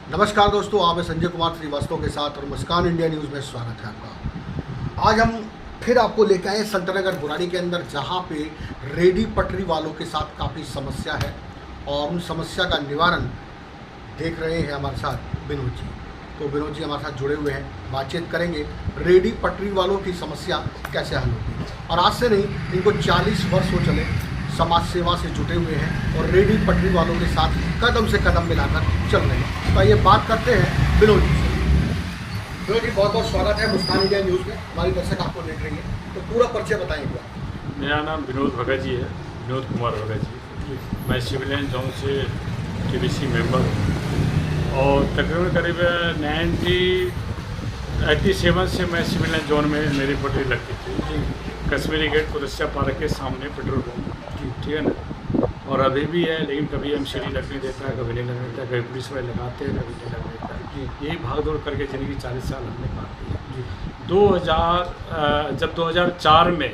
नमस्कार दोस्तों, आप संजय कुमार श्रीवास्तव के साथ और मुस्कान इंडिया न्यूज़ में स्वागत है आपका। आज हम फिर आपको लेकर आए संतनगर बुराड़ी के अंदर, जहां पे रेडी पटरी वालों के साथ काफ़ी समस्या है और उन समस्या का निवारण देख रहे हैं हमारे साथ विनोद जी। तो विनोद जी हमारे साथ जुड़े हुए हैं, बातचीत करेंगे रेडी पटरी वालों की समस्या कैसे हल होगी। और आज से नहीं, इनको 40 वर्ष हो चले समाज सेवा से जुटे हुए हैं और रेडी पटरी वालों के साथ कदम से कदम मिलाकर चल रहे हैं। तो आइए बात करते हैं विनोद जी से। विनोद जी, बहुत बहुत स्वागत है मुस्कान इंडिया न्यूज़ में। हमारी दर्शक आपको देख रही है, तो पूरा परिचय बताएंगे आप। मेरा नाम विनोद भगत जी है, विनोद कुमार भगत जी। मैं सिविल लाइन जोन से TBC मेंबर हूँ और तकरीबन करीब 1987 से मैं सिविल लाइन जोन में मेरी पटरी लगती थी। कश्मीरी गेट कुदस्या पार्क के सामने पेट्रोल पंप, ठीक है ना। और अभी भी है, लेकिन कभी MCD लगने देता है, कभी नहीं लगने देता, कभी पुलिस वाले लगाते हैं, कभी नहीं लगने देता है। यही भाग दौड़ करके जिंदगी 40 साल हमने पार की। जब 2004 में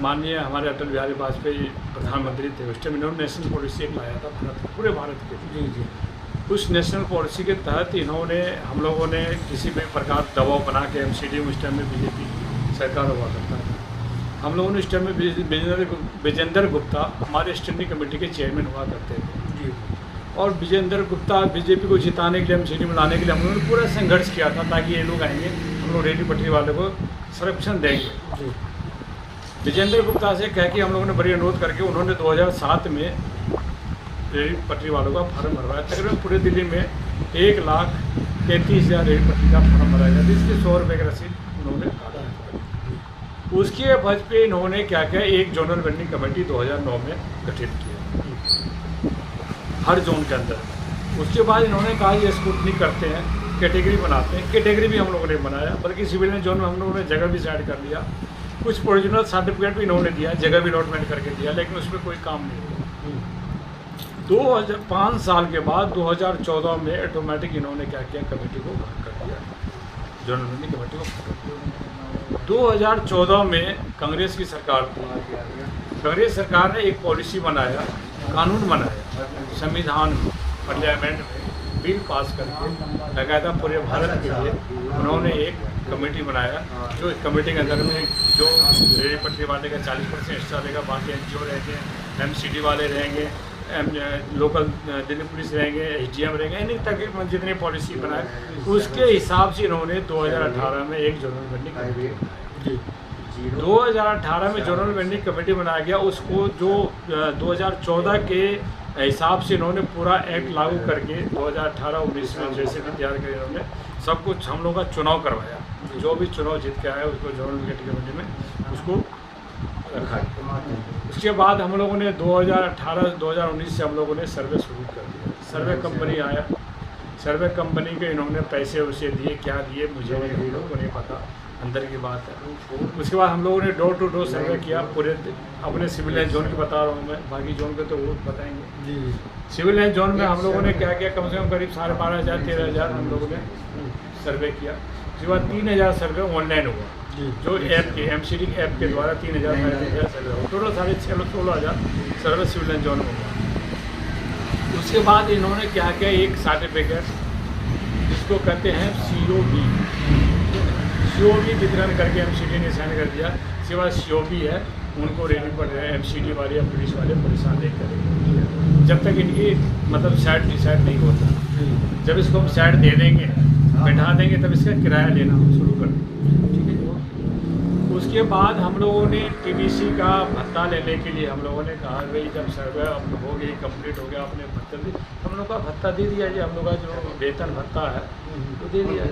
माननीय हमारे अटल बिहारी वाजपेयी प्रधानमंत्री थे, उस टाइम इन्होंने नेशनल पॉलिसी एक लाया था पूरे भारत के लिए। उस नेशनल पॉलिसी के तहत इन्होंने हम लोगों ने किसी भी प्रकार दबाव बना के MCD उस टाइम में BJP सरकार हुआ करता था। हम लोगों ने इस टाइम में विजेंद्र गुप्ता हमारे स्टैंडिंग कमेटी के चेयरमैन हुआ करते थे और विजेंद्र गुप्ता BJP को जिताने के लिए MCD में लाने के लिए हम लोगों ने पूरा संघर्ष किया था, ताकि ये लोग आएंगे, हम लोग रेडी पटरी वाले को संरक्षण देंगे। विजेंद्र गुप्ता से कह के हम लोगों ने बड़ी अनुरोध करके उन्होंने 2007 में रेडी पटरी वालों का फॉर्म भरवाया। तकरीबन पूरे दिल्ली में 1,33,000 रेडी पटरी का फॉर्म भराया गया, जिसकी 100 रुपये की रसीद उन्होंने काटा। उसके वजह पे इन्होंने क्या किया, एक जोनल वेंडिंग कमेटी 2009 में गठित किया हर जोन के अंदर। उसके बाद इन्होंने कहा ये स्क्रूटनी करते हैं, कैटेगरी बनाते हैं। कैटेगरी भी हम लोगों ने बनाया, बल्कि सिविल जोन में हम लोगों ने जगह भी साइड कर लिया, कुछ प्रोविजनल सर्टिफिकेट भी इन्होंने दिया, जगह भी अलॉटमेंट करके दिया, लेकिन उसमें कोई काम नहीं हुआ। 5 साल के बाद 2014 में ऑटोमेटिक इन्होंने क्या किया, कमेटी को भाग कर दिया, जोनल वेंडिंग कमेटी को भाग कर दिया। 2014 में कांग्रेस की सरकार थी। कांग्रेस सरकार ने एक पॉलिसी बनाया, कानून बनाया, संविधान में पार्लियामेंट में बिल पास करके लगाया था पूरे भारत के लिए। उन्होंने एक कमेटी बनाया, जो इस कमेटी के अंदर में जो रेडी पटरी वाले का 40% हिस्सा देगा, बाकी NGO रहेंगे, MCD वाले रहेंगे, लोकल दिल्ली पुलिस रहेंगे, SDM रहेंगे, इन तकरीबन जितनी पॉलिसी बनाए उसके हिसाब से इन्होंने 2018 में एक जोनल वेंडिंग कमेटी बनाई। 2018 में जोनल वेंडिंग कमेटी बनाया गया। उसको जो 2014 के हिसाब से इन्होंने पूरा एक्ट लागू करके 2018-19 में जैसे भी तैयार कर इन्होंने सब कुछ हम लोग का चुनाव करवाया। जो भी चुनाव जीत के आया उसको जोनल वेंडिंग कमेटी में उसको रखा। उसके बाद हम लोगों ने 2018-2019 से हम लोगों ने सर्वे शुरू कर दिया। सर्वे कंपनी आया, सर्वे कंपनी के इन्होंने पैसे उसे दिए, क्या दिए मुझे नहीं, लोगों को नहीं पता, अंदर की बात है। उसके बाद हम लोगों ने डोर टू डोर सर्वे किया पूरे अपने सिविल लाइन जोन की बता रहा हूँ मैं, बाकी जोन के तो वो बताएंगे। सिविल लाइन जोन में हम लोगों ने क्या किया, कम से कम करीब 12,500-13,000 हम लोगों ने सर्वे किया। उसके बाद 3,000 सर्वे ऑनलाइन हुआ, जो ऐप के MCD ऐप के द्वारा 3,000 सर्वे हुआ। टोटल 16,000 सर्वे सिविल लाइन जोन में हुआ। उसके बाद इन्होंने क्या किया, एक सर्टिफिकेट जिसको कहते हैं COB वितरण करके MCD ने साइन कर दिया। सिवा COB है, उनको रेडी पर MCD वाले या पुलिस वाले परेशान नहीं करेंगे जब तक इनकी मतलब साइड डिसाइड नहीं होता। जब इसको हम साइड दे देंगे, बैठा देंगे, तब इसका किराया लेना हम शुरू कर देंगे, ठीक है। उसके बाद हम लोगों ने TBC का भत्ता लेने के लिए हम लोगों ने कहा, भाई जब सर्वे हो गई, कंप्लीट हो गया, अपने भत्ता दी, हम लोग का भत्ता दे दिया जी, हम लोग का जो वेतन भत्ता है वो दे दिया।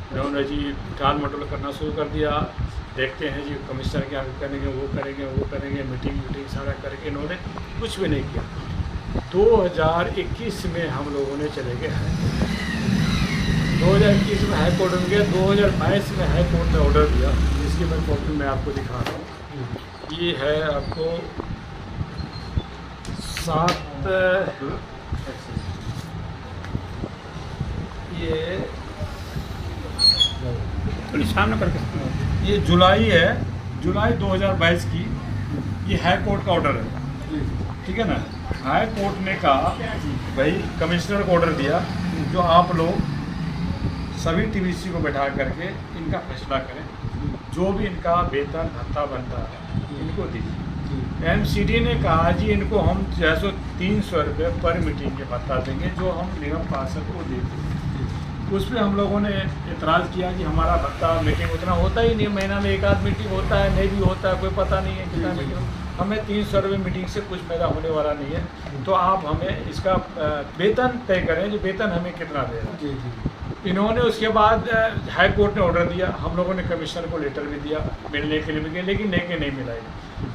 उन्होंने जी टाल मटोल करना शुरू कर दिया। देखते हैं जी कमिश्नर क्या करेंगे, वो करेंगे, मीटिंग सारा करके इन्होंने कुछ भी नहीं किया। 2021 में हम लोगों ने चले गए हाई कोर्ट। 2021 में हाई कोर्ट में गया। 2022 में हाई कोर्ट ने ऑर्डर दिया, जिसकी मैं कॉपी मैं आपको दिखा रहा हूँ। ये है आपको 7 ये जुलाई है, जुलाई 2022 की ये हाई कोर्ट का ऑर्डर है, ठीक है ना। हाई कोर्ट ने कहा भाई कमिश्नर को ऑर्डर दिया जो आप लोग सभी टीवीसी को बैठा करके इनका फैसला करें, जो भी इनका वेतन भत्ता बनता है इनको दीजिए। एमसीडी ने कहा जी इनको हम 300 रुपये पर मीटिंग के भत्ता देंगे, जो हम निगम पार्षद को देते हैं। उस पर हम लोगों ने एतराज़ किया कि हमारा भत्ता मीटिंग उतना होता ही नहीं, महीना में एक आध मीटिंग होता है, नहीं भी होता है, कोई पता नहीं है कितना मीटिंग। हमें 300 रुपये मीटिंग से कुछ पैदा होने वाला नहीं है, तो आप हमें इसका वेतन तय करें, जो वेतन हमें कितना दे रहा है। इन्होंने उसके बाद हाई कोर्ट ने ऑर्डर दिया, हम लोगों ने कमिश्नर को लेटर भी दिया मिलने के लिए भी, लेकिन लेके नहीं मिला।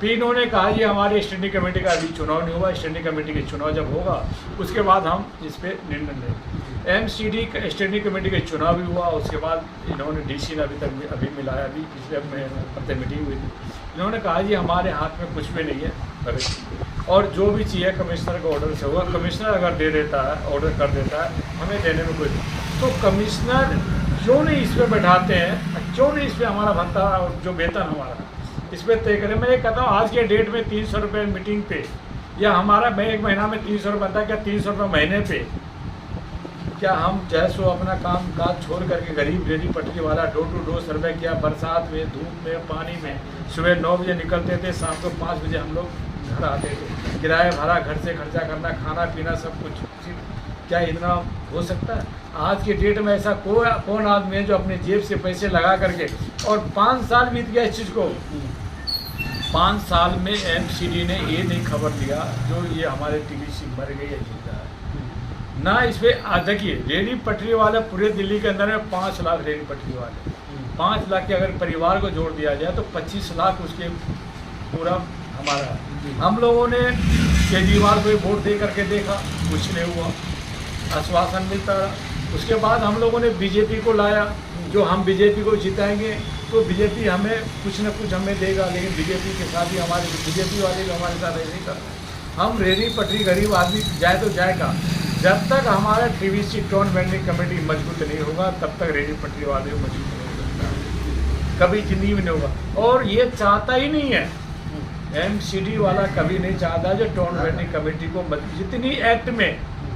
फिर इन्होंने कहा ये हमारी स्टैंडिंग कमेटी का अभी चुनाव नहीं हुआ, स्टैंडिंग कमेटी के चुनाव जब होगा उसके बाद हम इस पर निर्णय लेंगे। एमसीडी स्टैंडिंग कमेटी का चुनाव भी हुआ, उसके बाद इन्होंने डीसी ने अभी मिलाया, अभी पिछले हफ्ते मीटिंग हुई थी। इन्होंने कहा जी हमारे हाथ में कुछ भी नहीं है, और जो भी चीज़ है कमिश्नर का ऑर्डर से होगा, कमिश्नर अगर दे देता है, ऑर्डर कर देता है, हमें देने में कोई, तो कमिश्नर क्यों नहीं इस पर बैठाते हैं, क्यों नहीं इस पर हमारा भत्ता और जो वेतन हमारा इस पर तय करें। मैं ये कहता हूँ आज के डेट में 300 रुपये मीटिंग पे, या हमारा मैं एक महीना में 300 रुपये बनता है, क्या 300 रुपये महीने पे, क्या हम जैसो अपना काम काज छोड़ करके गरीब रेडी पटरी वाला डोर टू डोर सर्वे किया, बरसात में, धूप में, पानी में, सुबह 9 बजे निकलते थे, शाम को 5 बजे हम लोग घर आते थे, किराया भरा घर से खर्चा करना, खाना पीना सब कुछ, क्या इतना हो सकता है? आज के डेट में ऐसा कौन आदमी है जो अपने जेब से पैसे लगा करके, और 5 साल बीत गया इस चीज़ को, 5 साल में एमसीडी ने ये नहीं खबर दिया जो ये हमारे टीवीसी मर गई है जिंदा है ना। इस पर देखिए रेडी पटरी वाले पूरे दिल्ली के अंदर में 5 लाख रेडी पटरी वाले, 5 लाख के अगर परिवार को जोड़ दिया जाए तो 25 लाख उसके पूरा हमारा। हम लोगों ने केजरीवाल को वोट दे करके देखा, कुछ नहीं हुआ, आश्वासन मिलता रहा। उसके बाद हम लोगों ने बीजेपी को लाया, जो हम बीजेपी को जिताएंगे तो बीजेपी हमें कुछ न कुछ हमें देगा, लेकिन बीजेपी के साथ ही हमारे बीजेपी वाले भी हमारे साथ ऐसे ही कर। हम रेडी पटरी गरीब आदमी जाए तो जाएगा, जब तक हमारा टीवीसी टोन बैंडिंग कमेटी मजबूत नहीं होगा तब तक रेडी पटरी वाले को मजबूत नहीं हो सकता, कभी जिंदगी में नहीं होगा। और ये चाहता ही नहीं है, एमसीडी वाला कभी नहीं चाहता जो टोन बैंडिंग कमेटी को जितनी एक्ट में,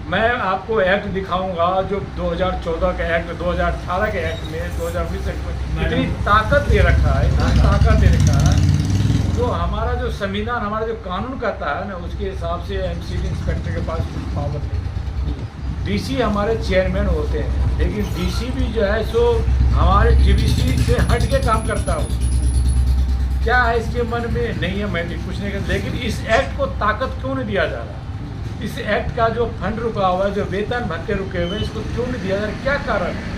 मैं आपको एक्ट दिखाऊंगा जो 2014 के एक्ट, 2018 के एक्ट में, 2019 में इतनी ताकत दे रखा है, इतनी ताकत दे रखा है, जो हमारा जो संविधान, हमारा जो कानून कहता है ना, उसके हिसाब से एमसीडी इंस्पेक्टर के पास कुछ पावर नहीं है। डीसी हमारे चेयरमैन होते हैं, लेकिन डीसी भी जो है सो हमारे टीवीसी से हट के काम करता हो, क्या है इसके मन में नहीं है, मैं कुछ नहीं करता। लेकिन इस एक्ट को ताकत क्यों नहीं दिया जा रहा? इस एक्ट का जो फंड रुका हुआ है, जो वेतन भत्ते रुके हुए हैं, इसको क्यों नहीं दिया जा रहा? क्या कारण है?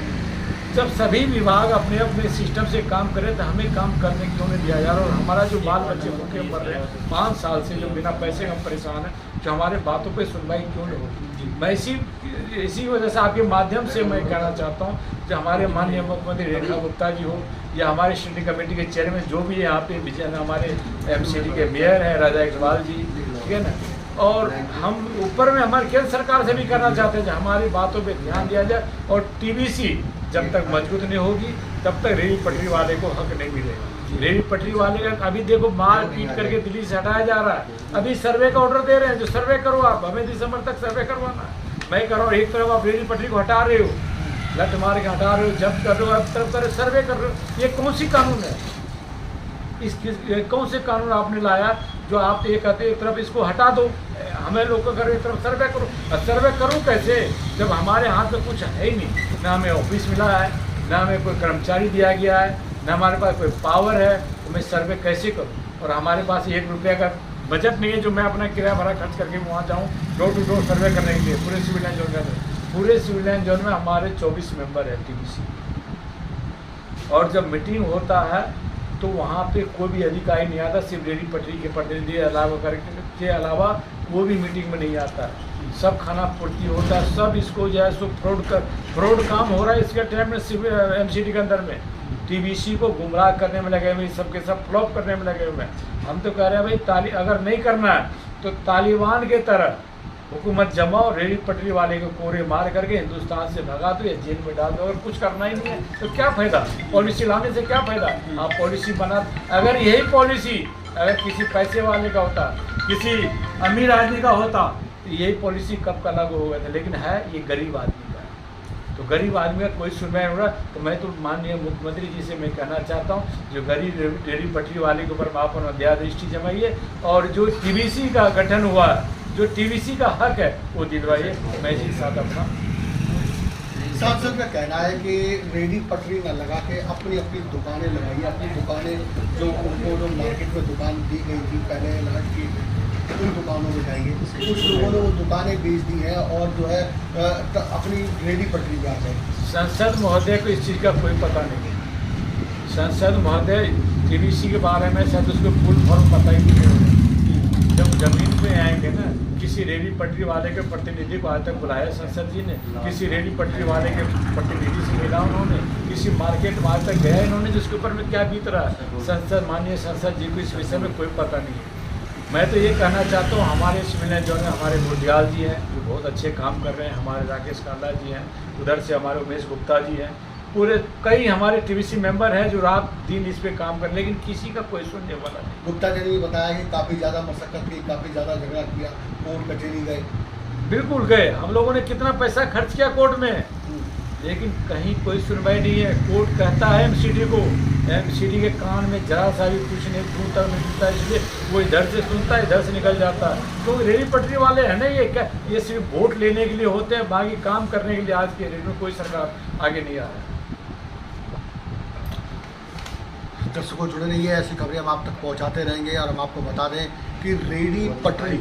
जब सभी विभाग अपने अपने सिस्टम से काम करें तो हमें काम करने क्यों नहीं दिया जा रहा? और हमारा जो बाल बच्चे भूखे मर रहे हैं 5 साल से, जो बिना पैसे हम परेशान हैं, जो हमारे बातों पे सुनवाई क्यों नहीं होती? मैं इसी वजह से आपके माध्यम से मैं कहना चाहता हूँ, जो हमारे माननीय मुख्यमंत्री रेखा गुप्ता जी हो, या हमारे स्टैंडिंग कमेटी के चेयरमैन जो भी है यहाँ पे, विजय हमारे एमसीडी के मेयर हैं राजा इकबाल जी, ठीक है ना, और हम ऊपर में हमारे केंद्र सरकार से भी करना चाहते हैं कि हमारी बातों पे ध्यान दिया जाए, और टीवीसी जब तक मजबूत नहीं होगी तब तक रेल पटरी वाले को हक नहीं मिलेगा। रेल पटरी वाले का अभी देखो मार पीट करके दिल्ली से हटाया जा रहा है, अभी सर्वे का ऑर्डर दे रहे हैं, जो सर्वे करो आप, हमें दिसंबर तक सर्वे करवाना है। मैं कह रहा हूँ, एक तरफ आप रेल पटरी को हटा रहे हो, लट मार के हटा रहे हो, जब्त कर रहे हो, अब तरफ सर्वे कर रहे हो, ये कौन सी कानून है? कौन से कानून आपने लाया जो आप ये कहते एक तरफ इसको हटा दो, हमें लोग को करो, एक तरफ सर्वे करो। सर्वे करूँ कैसे जब हमारे हाथ में कुछ है ही नहीं, ना हमें ऑफिस मिला है, ना हमें कोई कर्मचारी दिया गया है, ना हमारे पास कोई पावर है, तो मैं सर्वे कैसे करूँ? और हमारे पास 1 रुपये का बजट नहीं है जो मैं अपना किराया भरा खर्च करके वहाँ जाऊँ डोर टू डोर सर्वे करने के लिए पूरे सिविल लाइन जोन में। पूरे सिविल लाइन जोन में हमारे 24 मेंबर है टीवीसी, और जब मीटिंग होता है तो वहाँ पे कोई भी अधिकारी नहीं आता, सिर्फ रेडी पटरी के प्रतिनिधि के अलावा वो भी मीटिंग में नहीं आता। सब खाना पूर्ति होता है, सब इसको जो है सो फ्रॉड काम हो रहा है इसके टाइम में एमसीडी के अंदर में। टीवीसी को गुमराह करने में लगे हुए, सबके सब फ्लॉप करने में लगे हुए हैं। हम तो कह रहे हैं भाई अगर नहीं करना है तो तालिबान के तरह हुकूमत जमाओ, रेडी पटरी वाले को कोरे मार करके हिंदुस्तान से भगा दो या जेल में डाल दो। अगर कुछ करना ही नहीं है तो क्या फ़ायदा? पॉलिसी लाने से क्या फ़ायदा? आप पॉलिसी बना, अगर यही पॉलिसी अगर किसी पैसे वाले का होता, किसी अमीर आदमी का होता, तो यही पॉलिसी कब का लागू हो गया था। लेकिन है ये गरीब आदमी का है, तो गरीब आदमी का कोई सुनवाई नहीं हो रहा। तो मैं तो माननीय मुख्यमंत्री जी से मैं कहना चाहता हूँ, जो गरीब रेहड़ी पटरी वाले के ऊपर आप दया दृष्टि जमाइए, और जो टीबीसी का गठन हुआ, जो टीबीसी का हक है वो दिलवाइए। मैं इसी साथ अपना सांसद का कहना है कि रेडी पटरी न लगा के अपनी अपनी दुकानें लगाइए, अपनी दुकानें जो उनको जो मार्केट में दुकान दी गई थी पहले लाट की, उन दुकानों में जाइए। कुछ लोगों ने वो दुकानें बेच दी हैं और जो है अपनी रेडी पटरी पे आ गए। संसद महोदय को इस चीज़ का कोई पता नहीं है। संसद महोदय टीबीसी के बारे में शायद उसको फुल फॉर्म पता ही नहीं होगा। जब जमीन पे आएंगे ना, किसी रेडी पटरी वाले के प्रतिनिधि को आज तक बुलाया संसद जी ने, किसी रेडी पटरी वाले के प्रतिनिधि से मिला उन्होंने, किसी मार्केट में आज तक गया इन्होंने जिसके ऊपर में क्या बीत रहा है। संसद माननीय संसद जी को इस विषय में कोई पता नहीं है। मैं तो ये कहना चाहता हूँ, हमारे इसमें जो है हमारे गुरदयाल जी हैं जो बहुत अच्छे काम कर रहे हैं, हमारे राकेश कांडा जी हैं, उधर से हमारे उमेश गुप्ता जी हैं, पूरे कई हमारे टीबीसी मेंबर हैं जो रात दिन इस पे काम कर, लेकिन किसी का कोई सुनने वाला नहीं। गुप्ता जी ने बताया कि काफ़ी ज़्यादा मशक्कत की, काफ़ी ज़्यादा झगड़ा किया, कोर्ट कचहरी गए। बिल्कुल गए, हम लोगों ने कितना पैसा खर्च किया कोर्ट में, लेकिन कहीं कोई सुनवाई नहीं है। कोर्ट कहता है एमसीडी को, एमसीडी के कान में जरा सा भी कुछ नहीं दूर तक नहीं सुनता, इसलिए वो इधर से सुनता है इधर से निकल जाता है। तो रेडी पटरी वाले हैं ना, ये क्या, ये सिर्फ वोट लेने के लिए होते हैं, बाकी काम करने के लिए आज के रेट में कोई सरकार आगे नहीं आ रहा है। दर्शकों जुड़े रहिए, ऐसी खबरें हम आप तक पहुंचाते रहेंगे। और हम आपको बता दें कि रेडी पटरी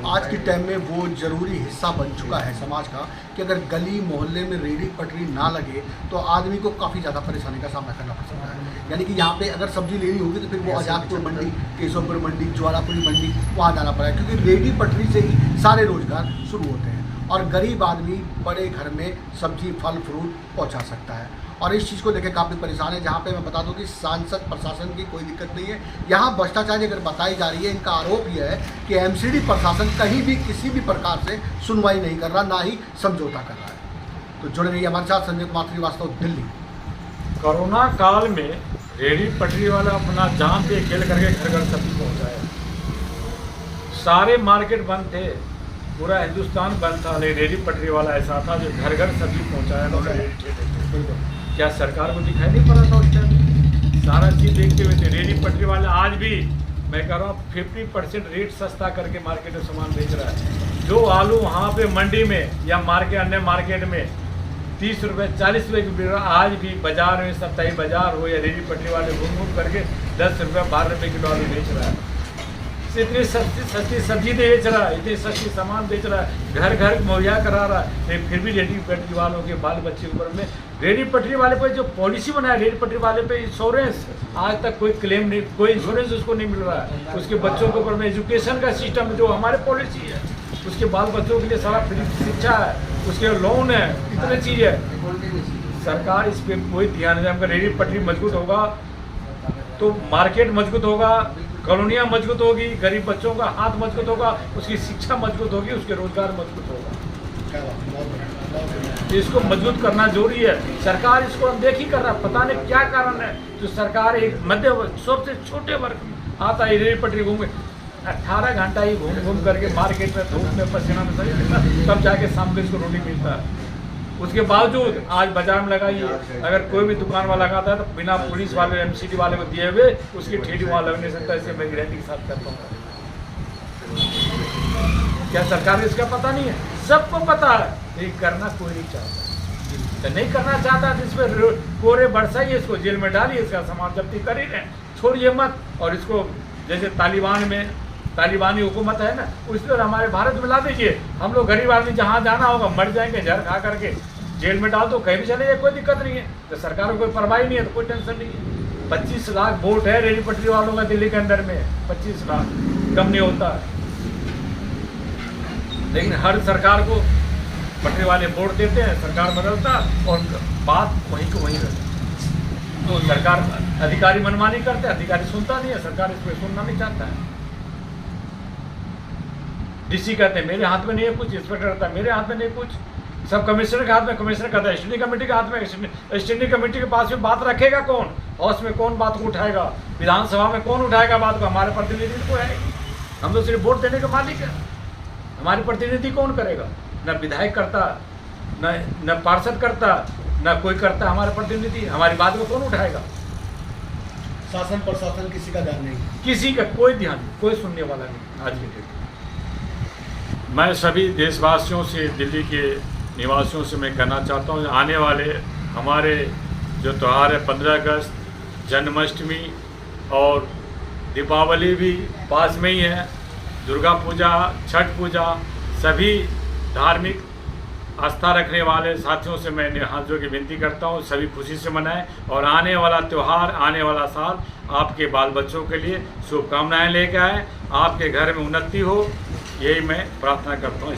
आज के टाइम में वो ज़रूरी हिस्सा बन चुका है समाज का, कि अगर गली मोहल्ले में रेडी पटरी ना लगे तो आदमी को काफ़ी ज़्यादा परेशानी का सामना करना पड़ सकता है। यानी कि यहाँ पे अगर सब्जी लेनी होगी तो फिर वो आजादपुर मंडी, केशवपुर मंडी, ज्वालापुरी मंडी वहाँ जाना पड़ेगा, क्योंकि रेडी पटरी से ही सारे रोजगार शुरू होते हैं और गरीब आदमी बड़े घर में सब्जी फल फ्रूट पहुँचा सकता है। और इस चीज़ को लेकर काफ़ी परेशान है, जहाँ पे मैं बता दूं कि सांसद प्रशासन की कोई दिक्कत नहीं है। यहाँ भ्रष्टाचार अगर बताई जा रही है, इनका आरोप यह है कि एमसीडी प्रशासन कहीं भी किसी भी प्रकार से सुनवाई नहीं कर रहा, ना ही समझौता कर रहा है। तो जुड़े रहिए हमारे साथ, संजय कुमार श्रीवास्तव, दिल्ली। कोरोना काल में रेडी पटरी वाला अपना जान पे खेल करके घर घर सब्जी पहुँचाया। सारे मार्केट बंद थे, पूरा हिंदुस्तान बंद था, लेकिन रेडी पटरी वाला ऐसा था जो घर घर सब्जी पहुँचाया। क्या सरकार को दिखाई नहीं पड़ा था उस टाइम? सारा चीज़ देखते हुए थे। रेडी पटरी वाले आज भी मैं कह रहा हूँ 50% रेट सस्ता करके मार्केट में सामान बेच रहा है। जो आलू वहाँ पे मंडी में या मार्केट अन्य मार्केट में 30 रुपये 40 रुपये की बिक रहा, आज भी बाजार में सप्ताही बाजार हो या रेडी पटरी वाले घूम घूम करके 10 रुपये 12 रुपये किलो आलू बेच रहा है। इतनी सस्ती सब्जी बेच रहा है, इतनी सस्ती सामान बेच रहा है, घर घर मुहैया करा रहा है, लेकिन फिर भी रेडी पटरी वालों के बाल बच्चे के ऊपर में रेडी पटरी वाले पे जो पॉलिसी बनाया, रेडी पटरी वाले पे इंश्योरेंस आज तक कोई क्लेम नहीं, कोई इंश्योरेंस उसको नहीं मिल रहा है। उसके बच्चों के ऊपर में एजुकेशन का सिस्टम जो हमारे पॉलिसी है, उसके बाल बच्चों के लिए सारा फ्री शिक्षा है, उसके लोन है, इतनी चीज़ है। सरकार इस पर कोई ध्यान नहीं। हमका रेडी पटरी मजबूत होगा तो मार्केट मजबूत होगा, कॉलोनियाँ मजबूत होगी, गरीब बच्चों का हाथ मजबूत होगा, उसकी शिक्षा मजबूत होगी, उसके रोजगार मजबूत होगा। इसको मजबूत करना जरूरी है। सरकार इसको देख ही कर रहा, पता नहीं क्या कारण है जो सरकार एक मध्य सबसे छोटे वर्ग में आता है रेडी पटरी घूम 18 घंटा ही घूम घूम करके मार्केट में धूप में पसीना में सही मिलता, तब जाके शाम को इसको रोटी मिलता है। उसके बावजूद आज बाजार में लगाइए, अगर कोई भी दुकान वाला लगाता है तो बिना पुलिस वाले एमसीडी वाले को दिए हुए उसकी ठेली वहाँ लग नहीं सकता। इससे मैं गारंटी के साथ करता हूँ। क्या सरकार को इसका पता नहीं है? सबको पता है, लेकिन करना कोई नहीं चाहता। तो नहीं करना चाहता तो इस पर कोरे बरसाइए, इसको जेल में डालिए, इसका सामान जब्ती कर ही रहे, छोड़िए मत। और इसको जैसे तालिबान में तालिबानी हुकूमत है ना, उस पर हमारे भारत में ला दीजिए। हम लोग गरीब आदमी जहाँ जाना होगा मर जाएंगे, जहर खा करके जेल में डाल दो, कहीं भी चले जाए, कोई दिक्कत नहीं है। तो सरकार को कोई परवाही नहीं है, तो कोई टेंशन नहीं है। 25 लाख वोट है रेडी पटरी वालों का दिल्ली के अंदर में, 25 लाख कम नहीं होता है। लेकिन हर सरकार को पटरी वाले वोट देते हैं, सरकार बदलता और बात वहीं को वहीं रहती। तो सरकार अधिकारी मनमानी करते हैं, अधिकारी सुनता नहीं है, सरकार इस पर सुनना नहीं चाहता है। डीसी कहते हैं मेरे हाथ में नहीं है कुछ, इंस्पेक्टर कहता है मेरे हाथ में नहीं कुछ, सब कमिश्नर के हाथ में, कमिश्नर कहता है स्टैंडिंग कमेटी के हाथ में। स्टैंडिंग कमेटी के पास में बात रखेगा कौन? हाउस में कौन बात को उठाएगा? विधानसभा में कौन उठाएगा बात को? हमारे प्रतिनिधि को आएगी। हम तो सिर्फ वोट देने के मालिक है, हमारी प्रतिनिधि कौन करेगा? न विधायक करता, न पार्षद करता, न कोई करता हमारा प्रतिनिधि। हमारी बात को कौन उठाएगा? शासन प्रशासन किसी का ध्यान नहीं, किसी का कोई ध्यान नहीं, कोई सुनने वाला नहीं आज के डेट में। मैं सभी देशवासियों से, दिल्ली के निवासियों से मैं कहना चाहता हूँ, आने वाले हमारे जो त्यौहार है 15 अगस्त, जन्माष्टमी और दीपावली भी पास में ही है, दुर्गा पूजा, छठ पूजा, सभी धार्मिक आस्था रखने वाले साथियों से मैं हाथ जोड़ के विनती करता हूँ सभी खुशी से मनाएं और आने वाला त्यौहार, आने वाला साल आपके बाल बच्चों के लिए शुभकामनाएं लेकर आए, आपके घर में उन्नति हो, यही मैं प्रार्थना करता हूँ।